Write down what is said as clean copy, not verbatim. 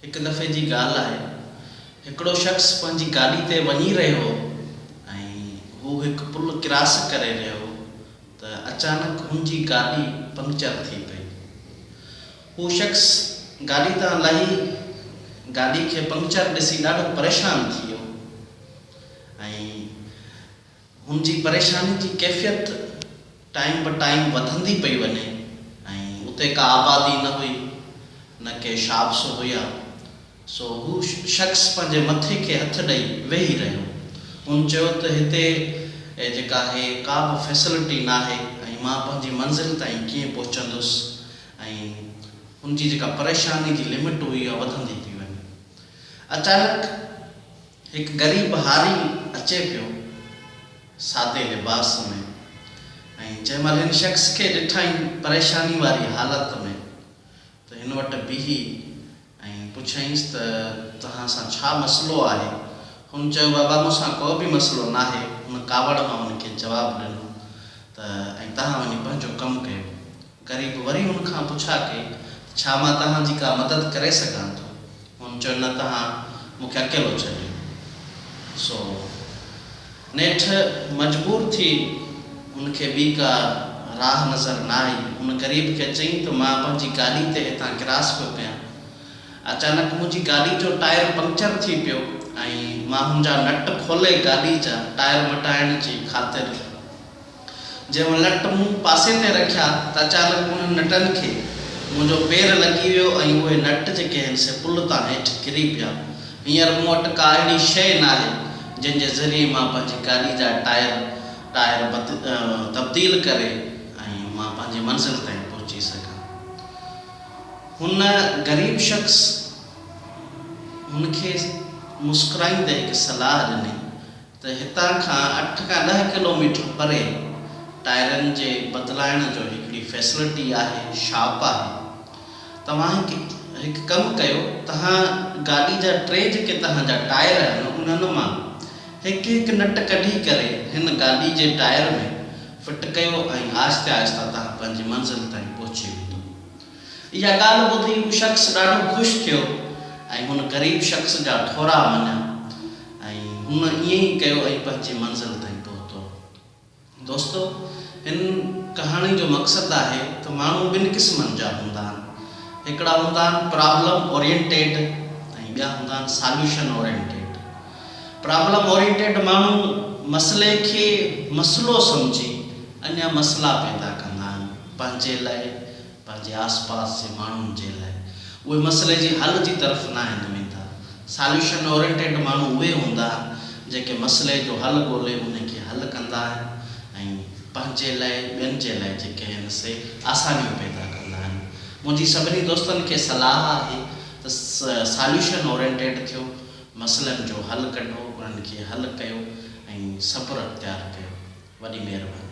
एक दफ़े जी ॻाल्हि आहे, हिकिड़ो शख़्स पंहिंजी गाॾी ते वञी रहियो हो ऐं हू हिकु पुल क्रॉस करे रहियो हो त अचानक हुनजी गाॾी पंक्चर थी पई। हू शख़्स गाॾी तां लही गाॾी खे पंक्चर ॾिसी ॾाढो परेशान थी वियो ऐं हुनजी परेशानी जी कैफ़ियत टाइम ब टाइम वधंदी पई वञे ऐं उते का आबादी न हुई, न के शाब्स हुया। सो हू शख़्स पंहिंजे मथे खे हथ ॾेई वेही रहियो। हुन चयो त हिते जेका आहे का बि फैसिलिटी न आहे ऐं मां पंहिंजी मंज़िल ताईं कीअं पहुचंदुसि ऐं हुनजी जेका परेशानी जी लिमिट हुई उहा वधंदी पई वञे। अचानक हिकु ग़रीब हारी अचे पियो सादे लिबास में ऐं जंहिं महिल हिन शख़्स खे ॾिठईं परेशानी वारी हालत में त हिन वटि बीही ऐं पुछईंसि त तव्हां सां छा मसइलो आहे। हुन चयो बाबा मूंसां को बि मसइलो न आहे। हुन कावड़ मां हुनखे जवाबु ॾिनो त ऐं तव्हां वञी पंहिंजो कमु कयो। ग़रीब वरी हुन खां पुछा कई छा मां तव्हांजी का मदद करे सघां थो। हुन चयो न, तव्हां मूंखे अकेलो छॾियो। सो नेठि मजबूर थी हुनखे ॿी का राह नज़र न आई। हुन ग़रीब खे चयईं त मां पंहिंजी गाॾी ते हितां क्रॉस पियो कयां, अचानक मुंहिंजी गाॾी जो टायर पंक्चर थी पियो ऐं मां हुनजा नट खोले गाॾी जा टायर मटाइण जी ख़ातिर जंहिं महिल नट मूं पासे ते रखिया त अचानक उन नटनि खे मुंहिंजो पेर लॻी वियो ऐं उहे नट जेके आहिनि से पुल तां हेठि किरी पिया। हींअर मूं वटि का अहिड़ी शइ न आहे जंहिंजे ज़रिए मां पंहिंजी गाॾी जा टायर तब्दील करे ऐं मां पंहिंजी मंज़िल ताईं पहुची सघां। हुन ग़रीब शख़्स हुनखे मुस्कुराईंदे हिकु सलाह ॾिनी त हितां खां 8 खां 10 किलोमीटर परे टायरनि जे बदिलाइण जो हिकिड़ी फैसिलिटी आहे, शॉप आहे। तव्हां हिकु कमु कयो, तव्हां गाॾी जा 3 जेके तव्हांजा टायर आहिनि उन्हनि मां हिकु नट कढी करे हिन गाॾी जे टायर में फिट कयो ऐं आहिस्ते आहिस्ते तव्हां पंहिंजी मंज़िल ताईं पहुची वेंदो। इहा ॻाल्हि ॿुधी हू शख़्स ॾाढो ख़ुशि थियो ऐं हुन ग़रीब शख़्स जा ठोरा मञा ऐं हुन ईअं ई कयो ऐं पंहिंजी मंज़िल ताईं पहुतो। दोस्तो, हिन कहाणी जो मक़सदु आहे त माण्हू ॿिनि क़िस्मनि जा हूंदा आहिनि। हिकिड़ा हूंदा आहिनि प्रॉब्लम ओरिएंटेड ऐं ॿिया हूंदा आहिनि सॉल्यूशन ओरिएंटेड। प्रॉब्लम ओरिएंटेड माण्हू मसइले खे मसइलो सम्झी अञा मसइला पैदा कंदा आहिनि पंहिंजे लाइ, पंहिंजे आसपास जे माण्हुनि जे लाइ। उहे मसइले जी हल जी तरफ़ न आहिनि वेंदा। सॉल्यूशन ओरिएंटेड माण्हू उहे हूंदा जेके मसइले जो हल ॻोल्हे उनखे हल कंदा आहिनि ऐं पंहिंजे लाइ ॿियनि जे लाइ जेके आहिनि से आसानियूं पैदा कंदा आहिनि। मुंहिंजी सभिनी दोस्तनि खे सलाह आहे त सॉल्यूशन ओरिएंटेड थियो, मसइलनि जो हल कढो, उन्हनि खे हल कयो ऐं सब्र अख़्तियार कयो। वॾी महिरबानी।